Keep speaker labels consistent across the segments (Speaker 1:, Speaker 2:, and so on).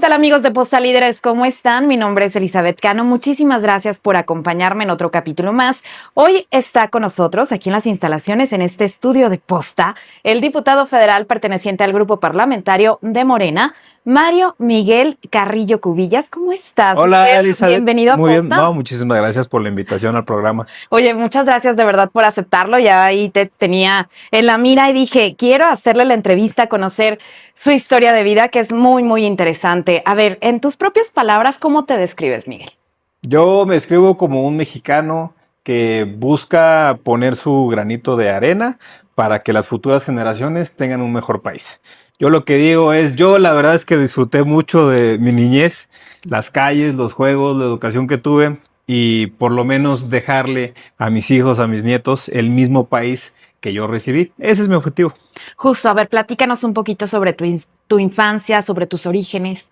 Speaker 1: tal, amigos de Posta Líderes? ¿Cómo están? Mi nombre es Elizabeth Cano. Muchísimas gracias por acompañarme en otro capítulo más. Hoy está con nosotros, aquí en las instalaciones, en este estudio de Posta, el diputado federal perteneciente al grupo parlamentario de Morena, Mario Miguel Carrillo Cubillas. ¿Cómo estás?
Speaker 2: Hola, Elizabeth.
Speaker 1: Bienvenido a
Speaker 2: Muy
Speaker 1: Posta.
Speaker 2: bien. No, muchísimas gracias por la invitación al programa.
Speaker 1: Oye, muchas gracias de verdad por aceptarlo. Ya ahí te tenía en la mira y dije, quiero hacerle la entrevista, conocer su historia de vida, que es muy, muy interesante. A ver, en tus propias palabras, ¿cómo te describes, Miguel?
Speaker 2: Yo me describo como un mexicano que busca poner su granito de arena para que las futuras generaciones tengan un mejor país. Yo lo que digo es, yo la verdad es que disfruté mucho de mi niñez, las calles, los juegos, la educación que tuve y por lo menos dejarle a mis hijos, a mis nietos, el mismo país que yo recibí. Ese es mi objetivo.
Speaker 1: Justo, a ver, platícanos un poquito sobre tu infancia, sobre tus orígenes.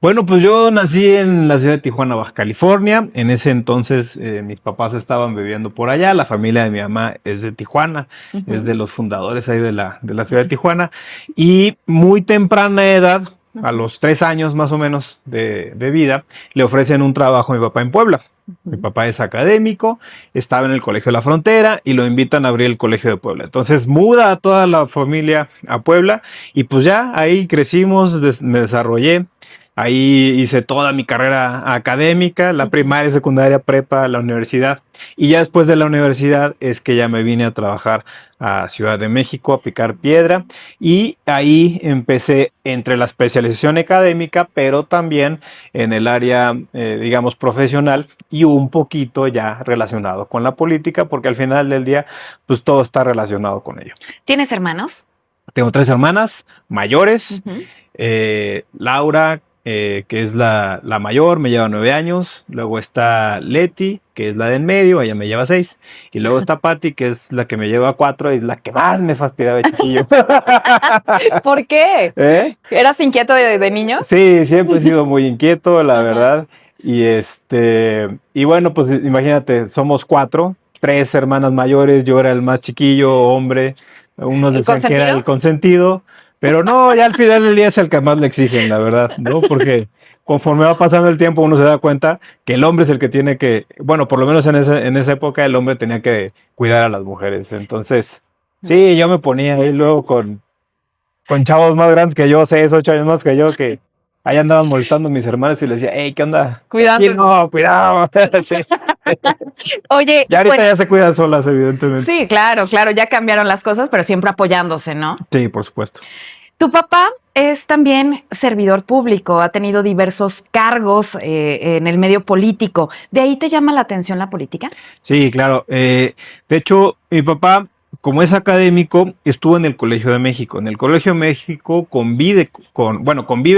Speaker 2: Bueno, pues yo nací en la ciudad de Tijuana, Baja California. En ese entonces mis papás estaban viviendo por allá. La familia de mi mamá es de Tijuana, es de los fundadores ahí de la ciudad de Tijuana. Y muy temprana edad, a los 3 años más o menos de vida, le ofrecen un trabajo a mi papá en Puebla. Mi papá es académico, estaba en el Colegio de la Frontera y lo invitan a abrir el Colegio de Puebla. Entonces muda a toda la familia a Puebla y pues ya ahí crecimos, me desarrollé. Ahí hice toda mi carrera académica, la primaria, secundaria, prepa, la universidad. Y ya después de la universidad es que ya me vine a trabajar a Ciudad de México, a picar piedra. Y ahí empecé entre la especialización académica, pero también en el área, digamos, profesional y un poquito ya relacionado con la política, porque al final del día, pues todo está relacionado con ello.
Speaker 1: ¿Tienes hermanos?
Speaker 2: Tengo 3 hermanas mayores, Laura, que es la mayor, me lleva 9 años. Luego está Leti, que es la de en medio, ella me lleva 6. Y luego está Patti, que es la que me lleva 4 y es la que más me fastidiaba de chiquillo.
Speaker 1: ¿Por qué? ¿Eras inquieto de niño?
Speaker 2: Sí, siempre he sido muy inquieto, la verdad. Y bueno, pues imagínate, somos 4, 3 hermanas mayores, yo era el más chiquillo, hombre. Unos decían que era el consentido. Pero no, ya al final del día es el que más le exigen, la verdad, ¿no? Porque conforme va pasando el tiempo uno se da cuenta que el hombre es el que tiene que, bueno, por lo menos en esa época el hombre tenía que cuidar a las mujeres. Entonces, sí, yo me ponía ahí luego con chavos más grandes que yo, 6, 8 años más que yo, que ahí andaban molestando a mis hermanos y les decía, hey, ¿qué onda?
Speaker 1: Cuidado.
Speaker 2: Aquí no, cuidado. Sí.
Speaker 1: Oye,
Speaker 2: ya ahorita ya se cuidan solas, evidentemente.
Speaker 1: Sí, claro, ya cambiaron las cosas, pero siempre apoyándose, ¿no?
Speaker 2: Sí, por supuesto.
Speaker 1: Tu papá es también servidor público, ha tenido diversos cargos en el medio político. ¿De ahí te llama la atención la política?
Speaker 2: Sí, claro. De hecho, mi papá, como es académico, estuvo en el Colegio de México. En el Colegio de México convive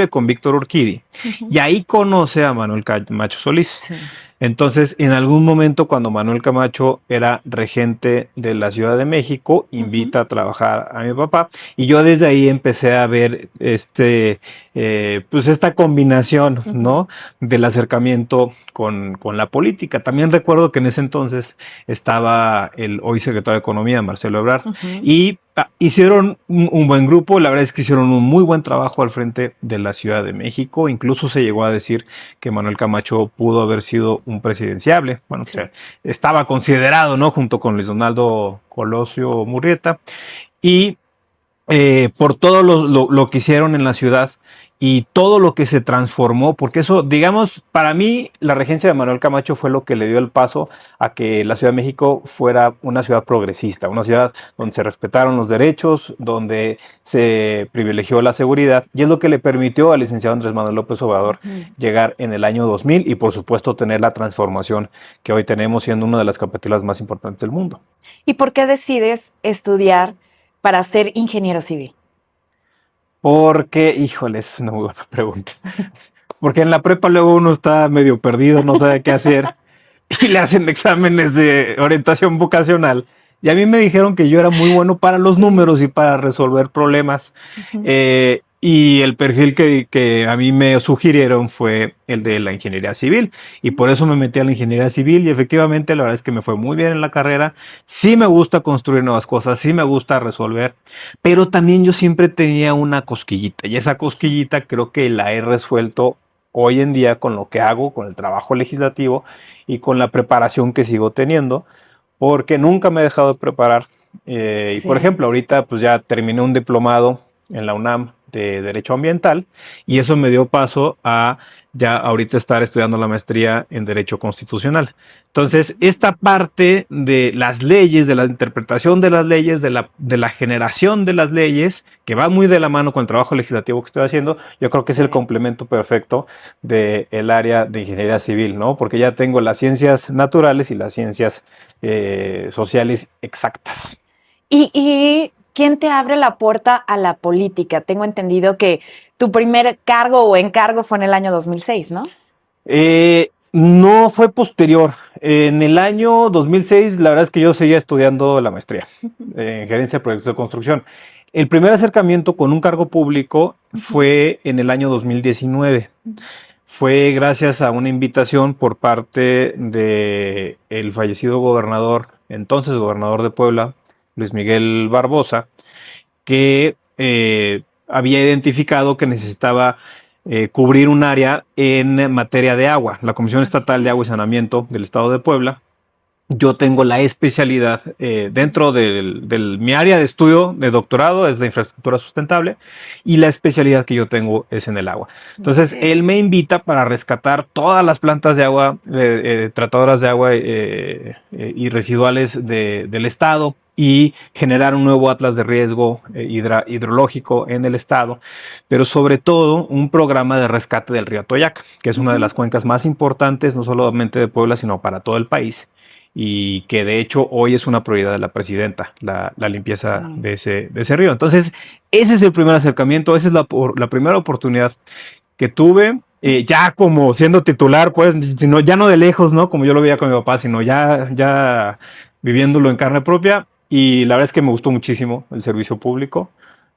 Speaker 2: con Víctor Urquidi y ahí conoce a Manuel Camacho Solís. Sí. Entonces, en algún momento, cuando Manuel Camacho era regente de la Ciudad de México, invita a trabajar a mi papá y yo desde ahí empecé a ver pues esta combinación, ¿no? Del acercamiento con la política. También recuerdo que en ese entonces estaba el hoy secretario de Economía, Marcelo Ebrard, y hicieron un buen grupo. La verdad es que hicieron un muy buen trabajo al frente de la Ciudad de México. Incluso se llegó a decir que Manuel Camacho pudo haber sido un presidenciable. Bueno, sí. O sea, estaba considerado, ¿no? Junto con Luis Donaldo Colosio Murrieta. Y por todo lo que hicieron en la ciudad y todo lo que se transformó, porque eso, digamos, para mí la regencia de Manuel Camacho fue lo que le dio el paso a que la Ciudad de México fuera una ciudad progresista, una ciudad donde se respetaron los derechos, donde se privilegió la seguridad, y es lo que le permitió al licenciado Andrés Manuel López Obrador llegar en el año 2000 y por supuesto tener la transformación que hoy tenemos, siendo una de las capitales más importantes del mundo.
Speaker 1: ¿Y por qué decides estudiar para ser ingeniero civil?
Speaker 2: Porque, híjole, es una muy buena pregunta. Porque en la prepa luego uno está medio perdido, no sabe qué hacer y le hacen exámenes de orientación vocacional. Y a mí me dijeron que yo era muy bueno para los números y para resolver problemas. Y el perfil que a mí me sugirieron fue el de la ingeniería civil. Y por eso me metí a la ingeniería civil y efectivamente la verdad es que me fue muy bien en la carrera. Sí me gusta construir nuevas cosas, sí me gusta resolver, pero también yo siempre tenía una cosquillita y esa cosquillita creo que la he resuelto hoy en día con lo que hago, con el trabajo legislativo y con la preparación que sigo teniendo, porque nunca me he dejado de preparar. Y por
Speaker 1: Sí.
Speaker 2: ejemplo, ahorita pues ya terminé un diplomado en la UNAM de Derecho Ambiental y eso me dio paso a ya ahorita estar estudiando la maestría en Derecho Constitucional. Entonces, esta parte de las leyes, de la interpretación de las leyes, de la generación de las leyes, que va muy de la mano con el trabajo legislativo que estoy haciendo, yo creo que es el complemento perfecto del área de ingeniería civil, ¿no? Porque ya tengo las ciencias naturales y las ciencias sociales exactas.
Speaker 1: ¿Y quién te abre la puerta a la política? Tengo entendido que tu primer cargo o encargo fue en el año 2006, ¿no?
Speaker 2: No fue posterior. En el año 2006, la verdad es que yo seguía estudiando la maestría en gerencia de proyectos de construcción. El primer acercamiento con un cargo público fue en el año 2019. Fue gracias a una invitación por parte de el fallecido gobernador, entonces gobernador de Puebla, Luis Miguel Barbosa, que había identificado que necesitaba cubrir un área en materia de agua. La Comisión Estatal de Agua y Saneamiento del Estado de Puebla. Yo tengo la especialidad dentro de mi área de estudio de doctorado es la infraestructura sustentable y la especialidad que yo tengo es en el agua. Entonces, él me invita para rescatar todas las plantas de agua, tratadoras de agua y residuales del estado y generar un nuevo atlas de riesgo hidrológico en el estado, pero sobre todo un programa de rescate del río Atoyac, que es una de las cuencas más importantes, no solamente de Puebla, sino para todo el país. Y que de hecho hoy es una prioridad de la presidenta, la limpieza de ese río. Entonces, ese es el primer acercamiento, esa es la primera oportunidad que tuve, ya como siendo titular, pues, sino, ya no de lejos, ¿no? Como yo lo veía con mi papá, sino ya viviéndolo en carne propia. Y la verdad es que me gustó muchísimo el servicio público.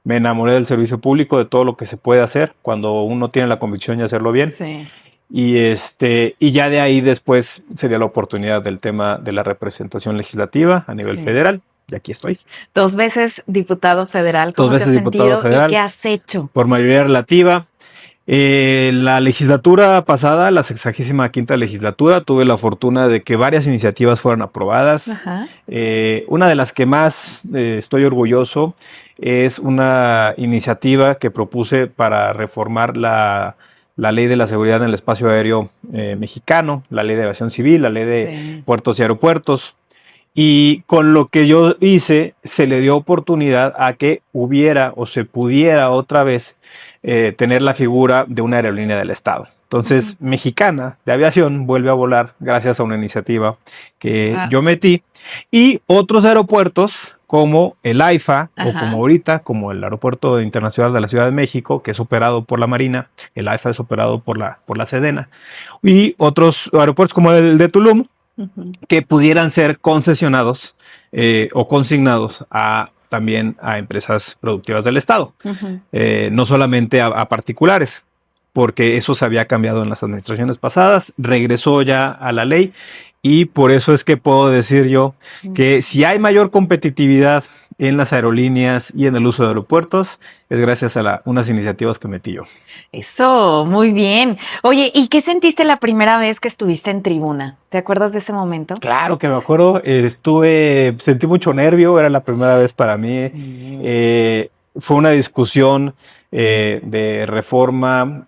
Speaker 2: Me enamoré del servicio público, de todo lo que se puede hacer cuando uno tiene la convicción de hacerlo bien.
Speaker 1: Sí.
Speaker 2: Y ya de ahí después se dio la oportunidad del tema de la representación legislativa a nivel federal. Y aquí estoy.
Speaker 1: 2 veces diputado federal.
Speaker 2: ¿Cómo te has sentido? Federal,
Speaker 1: ¿y qué has hecho?
Speaker 2: Por mayoría relativa. La legislatura pasada, la 65ª legislatura, tuve la fortuna de que varias iniciativas fueran aprobadas. Una de las que más estoy orgulloso es una iniciativa que propuse para reformar la ley de la seguridad en el espacio aéreo mexicano, la ley de aviación civil, la ley de puertos y aeropuertos. Y con lo que yo hice, se le dio oportunidad a que hubiera o se pudiera otra vez tener la figura de una aerolínea del Estado. Entonces, Mexicana de Aviación vuelve a volar gracias a una iniciativa que yo metí. Y otros aeropuertos como el AIFA o como ahorita, como el Aeropuerto Internacional de la Ciudad de México, que es operado por la Marina, el AIFA es operado por la Sedena, y otros aeropuertos como el de Tulum, que pudieran ser concesionados o consignados también a empresas productivas del Estado, no solamente a particulares, porque eso se había cambiado en las administraciones pasadas, regresó ya a la ley y por eso es que puedo decir yo que si hay mayor competitividad en las aerolíneas y en el uso de aeropuertos, es gracias a unas iniciativas que metí yo.
Speaker 1: Eso, muy bien. Oye, ¿y qué sentiste la primera vez que estuviste en tribuna? ¿Te acuerdas de ese momento?
Speaker 2: Claro que me acuerdo, sentí mucho nervio, era la primera vez para mí. Fue una discusión de reforma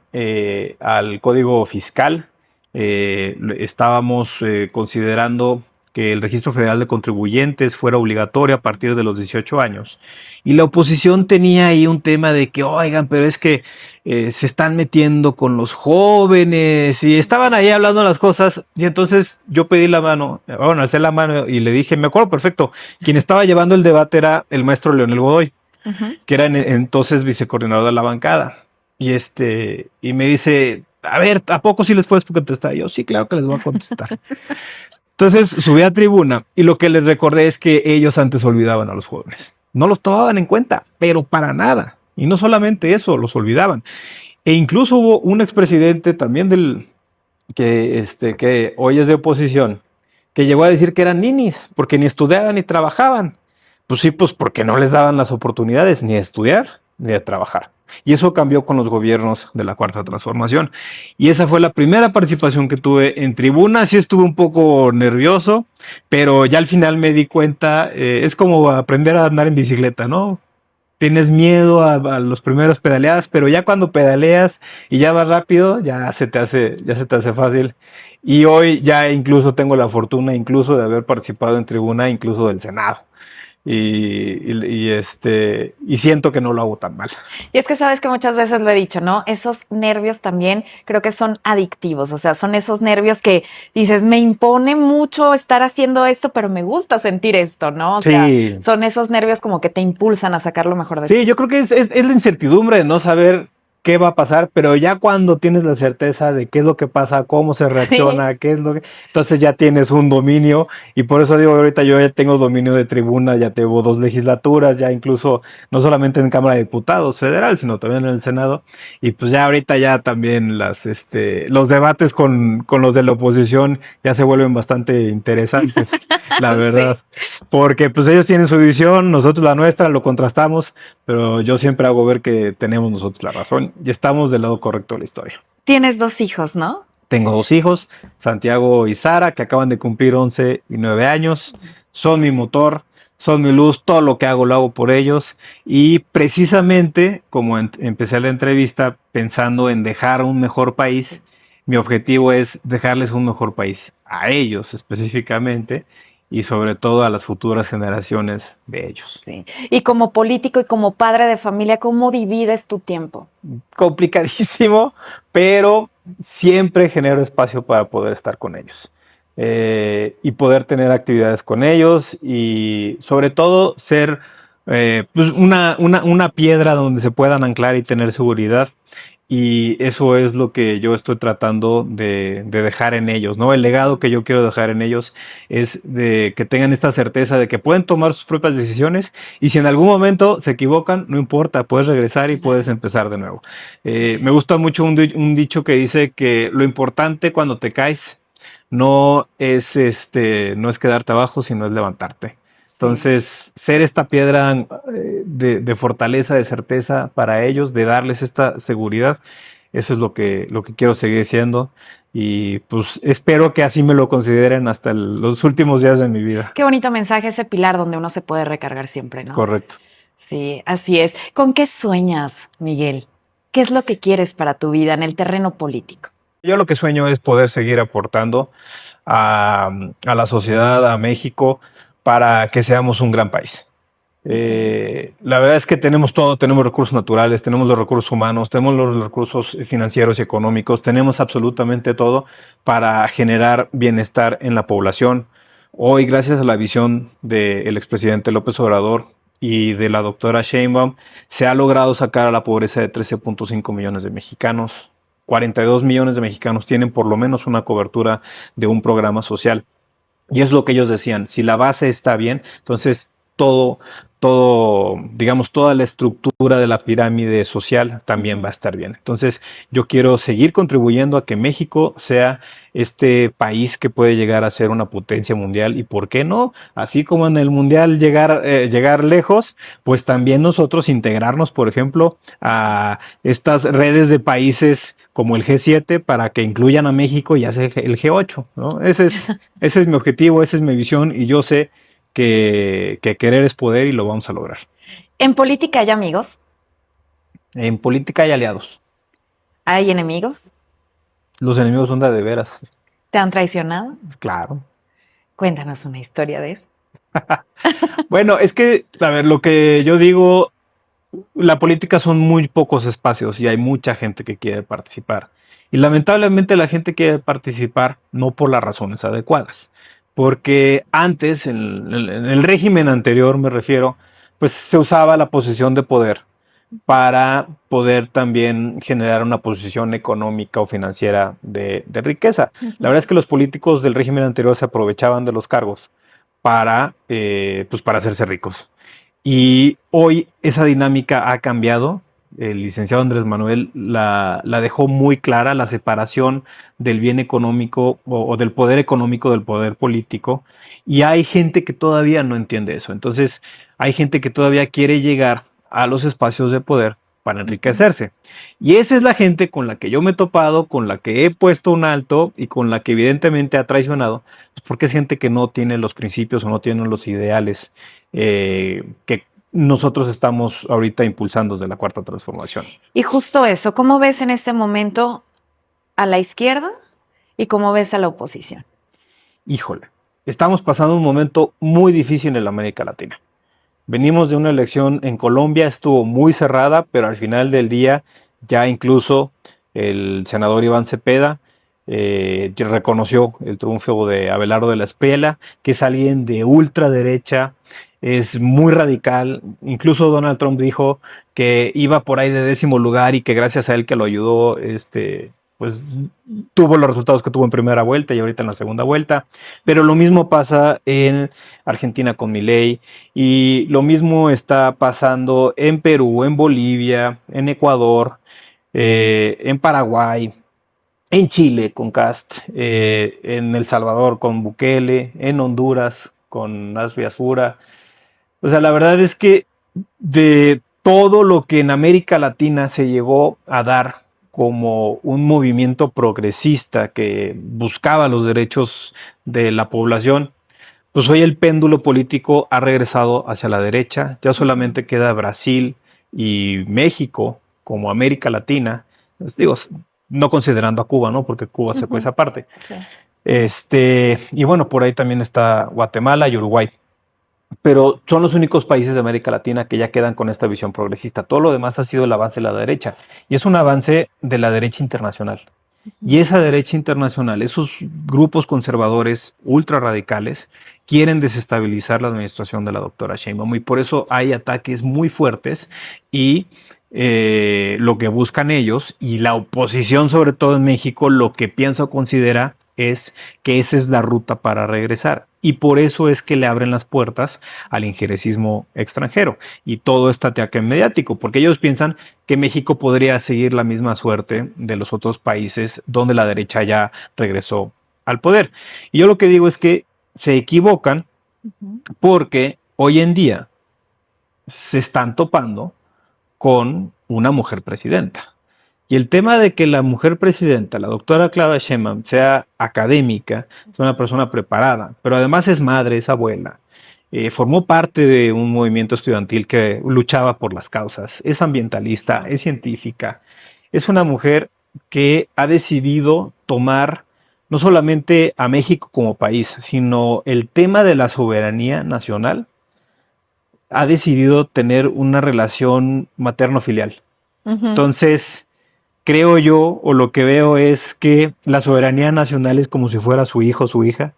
Speaker 2: al Código Fiscal. Estábamos considerando que el Registro Federal de Contribuyentes fuera obligatorio a partir de los 18 años. Y la oposición tenía ahí un tema de que, oigan, pero es que se están metiendo con los jóvenes y estaban ahí hablando las cosas. Y entonces yo pedí la mano, bueno, alcé la mano y le dije, me acuerdo perfecto, quien estaba llevando el debate era el maestro Leonel Godoy, que era entonces vicecoordinador de la bancada. Y me dice, a ver, ¿a poco sí les puedes contestar? Yo, sí, claro que les voy a contestar. Entonces subí a tribuna y lo que les recordé es que ellos antes olvidaban a los jóvenes. No los tomaban en cuenta, pero para nada. Y no solamente eso, los olvidaban. E incluso hubo un expresidente también que hoy es de oposición, que llegó a decir que eran ninis, porque ni estudiaban ni trabajaban. Pues sí, pues porque no les daban las oportunidades ni de estudiar ni de trabajar. Y eso cambió con los gobiernos de la Cuarta Transformación. Y esa fue la primera participación que tuve en tribuna. Sí estuve un poco nervioso, pero ya al final me di cuenta, es como aprender a andar en bicicleta, ¿no? Tienes miedo a los primeros pedaleadas, pero ya cuando pedaleas y ya vas rápido, ya se te hace fácil. Y hoy ya incluso tengo la fortuna incluso de haber participado en tribuna, incluso del Senado. Y siento que no lo hago tan mal.
Speaker 1: Y es que sabes que muchas veces lo he dicho, ¿no? Esos nervios también creo que son adictivos, o sea, son esos nervios que dices, me impone mucho estar haciendo esto, pero me gusta sentir esto, ¿no? O sea, son esos nervios como que te impulsan a sacar lo mejor de ti.
Speaker 2: Sí, yo creo que es la incertidumbre de no saber qué va a pasar, pero ya cuando tienes la certeza de qué es lo que pasa, cómo se reacciona, qué es lo que... Entonces ya tienes un dominio, y por eso digo, ahorita yo ya tengo dominio de tribuna, ya tengo 2 legislaturas, ya incluso no solamente en Cámara de Diputados federal, sino también en el Senado, y pues ya ahorita ya también los debates con los de la oposición ya se vuelven bastante interesantes, la verdad, porque pues ellos tienen su visión, nosotros la nuestra, lo contrastamos, pero yo siempre hago ver que tenemos nosotros la razón y estamos del lado correcto de la historia.
Speaker 1: Tienes 2 hijos, ¿no?
Speaker 2: Tengo 2 hijos, Santiago y Sara, que acaban de cumplir 11 y 9 años. Son mi motor, son mi luz, todo lo que hago lo hago por ellos. Y precisamente, como empecé la entrevista pensando en dejar un mejor país, mi objetivo es dejarles un mejor país a ellos específicamente, y sobre todo a las futuras generaciones de ellos.
Speaker 1: Sí. Y como político y como padre de familia, ¿cómo divides tu tiempo?
Speaker 2: Complicadísimo, pero siempre genero espacio para poder estar con ellos, y poder tener actividades con ellos, y sobre todo ser pues una piedra donde se puedan anclar y tener seguridad. Y eso es lo que yo estoy tratando de dejar en ellos, ¿no? El legado que yo quiero dejar en ellos es de que tengan esta certeza de que pueden tomar sus propias decisiones, y si en algún momento se equivocan, no importa, puedes regresar y puedes empezar de nuevo. Me gusta mucho un dicho que dice que lo importante cuando te caes no es quedarte abajo, sino es levantarte. Entonces, ser esta piedra de fortaleza, de certeza para ellos, de darles esta seguridad, eso es lo que quiero seguir siendo. Y pues espero que así me lo consideren hasta los últimos días de mi vida.
Speaker 1: Qué bonito mensaje, ese pilar donde uno se puede recargar siempre, ¿no?
Speaker 2: Correcto.
Speaker 1: Sí, así es. ¿Con qué sueñas, Miguel? ¿Qué es lo que quieres para tu vida en el terreno político?
Speaker 2: Yo lo que sueño es poder seguir aportando a la sociedad, a México, para que seamos un gran país. La verdad es que tenemos todo, tenemos recursos naturales, tenemos los recursos humanos, tenemos los recursos financieros y económicos, tenemos absolutamente todo para generar bienestar en la población. Hoy, gracias a la visión del expresidente López Obrador y de la doctora Sheinbaum, se ha logrado sacar a la pobreza de 13.5 millones de mexicanos. 42 millones de mexicanos tienen por lo menos una cobertura de un programa social. Y es lo que ellos decían, si la base está bien, entonces digamos, toda la estructura de la pirámide social también va a estar bien. Entonces, yo quiero seguir contribuyendo a que México sea este país que puede llegar a ser una potencia mundial, y por qué no, así como en el mundial llegar lejos, pues también nosotros integrarnos, por ejemplo, a estas redes de países como el G7 para que incluyan a México y hacer el G8, ¿no? Ese es mi objetivo, esa es mi visión, y yo sé que querer es poder, y lo vamos a lograr.
Speaker 1: ¿En política hay amigos?
Speaker 2: En política hay aliados.
Speaker 1: ¿Hay enemigos?
Speaker 2: Los enemigos son de veras.
Speaker 1: ¿Te han traicionado?
Speaker 2: Claro.
Speaker 1: Cuéntanos una historia de eso.
Speaker 2: Bueno, es que, a ver, lo que yo digo, la política son muy pocos espacios y hay mucha gente que quiere participar. Y lamentablemente la gente quiere participar no por las razones adecuadas. Porque antes, en el régimen anterior me refiero, pues se usaba la posición de poder para poder también generar una posición económica o financiera de riqueza. La verdad es que los políticos del régimen anterior se aprovechaban de los cargos para hacerse ricos. Y hoy esa dinámica ha cambiado, el licenciado Andrés Manuel la dejó muy clara, la separación del bien económico o del poder económico del poder político, y hay gente que todavía no entiende eso. Entonces, hay gente que todavía quiere llegar a los espacios de poder para enriquecerse. Y esa es la gente con la que yo me he topado, con la que he puesto un alto y con la que evidentemente ha traicionado, pues porque es gente que no tiene los principios o no tiene los ideales que nosotros estamos ahorita impulsando desde la Cuarta Transformación.
Speaker 1: Y justo eso, ¿cómo ves en este momento a la izquierda y cómo ves a la oposición?
Speaker 2: Híjole, estamos pasando un momento muy difícil en la América Latina. Venimos de una elección en Colombia, estuvo muy cerrada, pero al final del día ya incluso el senador Iván Cepeda reconoció el triunfo de Abelardo de la Espriella, que es alguien de ultraderecha, es muy radical. Incluso Donald Trump dijo que iba por ahí de 10º lugar y que gracias a él que lo ayudó, pues tuvo los resultados que tuvo en primera vuelta y ahorita en la segunda vuelta. Pero lo mismo pasa en Argentina con Milei, y lo mismo está pasando en Perú, en Bolivia, en Ecuador, en Paraguay, en Chile con Kast, en El Salvador con Bukele, en Honduras con Nasri Asfura. O sea, la verdad es que de todo lo que en América Latina se llegó a dar como un movimiento progresista que buscaba los derechos de la población, pues hoy el péndulo político ha regresado hacia la derecha. Ya solamente queda Brasil y México como América Latina. Pues digo, no considerando a Cuba, ¿no? Porque Cuba se fue esa parte. Sí. Y bueno, por ahí también está Guatemala y Uruguay. Pero son los únicos países de América Latina que ya quedan con esta visión progresista. Todo lo demás ha sido el avance de la derecha. Y es un avance de la derecha internacional. Y esa derecha internacional, esos grupos conservadores ultra radicales, quieren desestabilizar la administración de la doctora Sheinbaum. Y por eso hay ataques muy fuertes, y lo que buscan ellos y la oposición, sobre todo en México, lo que piensa o considera es que esa es la ruta para regresar. Y por eso es que le abren las puertas al injerencismo extranjero y todo este ataque mediático, porque ellos piensan que México podría seguir la misma suerte de los otros países donde la derecha ya regresó al poder. Y yo lo que digo es que se equivocan, porque hoy en día se están topando con una mujer presidenta. Y el tema de que la mujer presidenta, la doctora Claudia Sheinbaum, sea académica, es una persona preparada, pero además es madre, es abuela, formó parte de un movimiento estudiantil que luchaba por las causas, es ambientalista, es científica, es una mujer que ha decidido tomar no solamente a México como país, sino el tema de la soberanía nacional. Ha decidido tener una relación materno-filial. Entonces, creo yo, o lo que veo es que la soberanía nacional es como si fuera su hijo o su hija,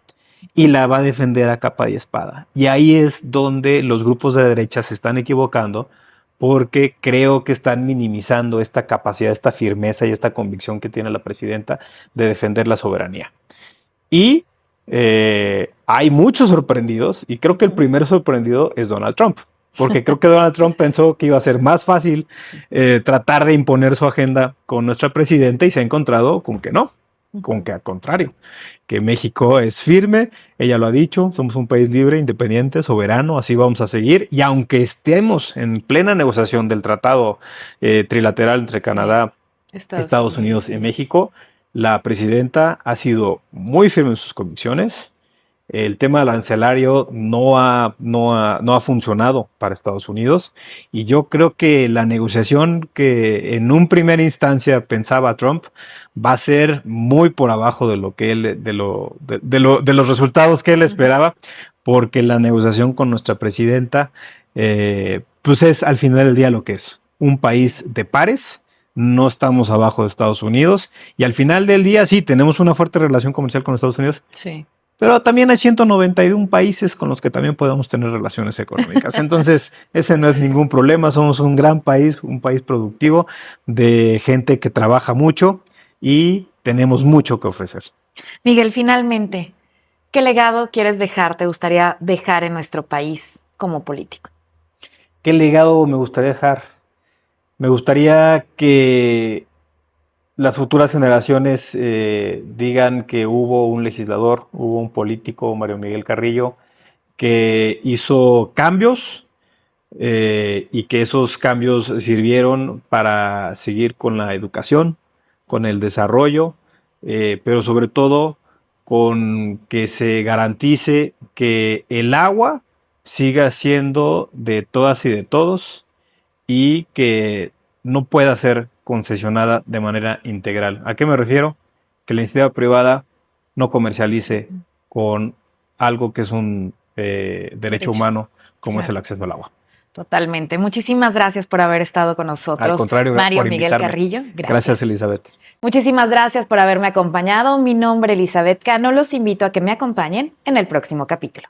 Speaker 2: y la va a defender a capa y espada. Y ahí es donde los grupos de derecha se están equivocando, porque creo que están minimizando esta capacidad, esta firmeza y esta convicción que tiene la presidenta de defender la soberanía. Y hay muchos sorprendidos, y creo que el primer sorprendido es Donald Trump, porque creo que Donald Trump pensó que iba a ser más fácil tratar de imponer su agenda con nuestra presidenta, y se ha encontrado con que no, con que al contrario, que México es firme, ella lo ha dicho, somos un país libre, independiente, soberano, así vamos a seguir, y aunque estemos en plena negociación del tratado trilateral entre Canadá, Estados Unidos y México, la presidenta ha sido muy firme en sus convicciones. El tema arancelario no ha funcionado para Estados Unidos, y yo creo que la negociación que en un primera instancia pensaba Trump va a ser muy por abajo de lo que él, de los resultados que él esperaba, porque la negociación con nuestra presidenta pues es al final del día lo que es un país de pares. No estamos abajo de Estados Unidos, y al final del día sí tenemos una fuerte relación comercial con Estados Unidos. Sí. Pero también hay 191 países con los que también podemos tener relaciones económicas. Entonces, ese no es ningún problema. Somos un gran país, un país productivo, de gente que trabaja mucho, y tenemos mucho que ofrecer.
Speaker 1: Miguel, finalmente, ¿qué legado quieres dejar, te gustaría dejar en nuestro país como político?
Speaker 2: ¿Qué legado me gustaría dejar? Me gustaría que las futuras generaciones digan que hubo un legislador, hubo un político, Mario Miguel Carrillo, que hizo cambios y que esos cambios sirvieron para seguir con la educación, con el desarrollo, pero sobre todo con que se garantice que el agua siga siendo de todas y de todos y que no pueda ser concesionada de manera integral. ¿A qué me refiero? Que la iniciativa privada no comercialice con algo que es un derecho humano como es el acceso al agua.
Speaker 1: Totalmente. Muchísimas gracias por haber estado con nosotros.
Speaker 2: Al contrario,
Speaker 1: Mario
Speaker 2: por
Speaker 1: Miguel
Speaker 2: invitarme.
Speaker 1: Carrillo.
Speaker 2: Gracias, Elizabeth.
Speaker 1: Muchísimas gracias por haberme acompañado. Mi nombre es Elizabeth Cano. Los invito a que me acompañen en el próximo capítulo.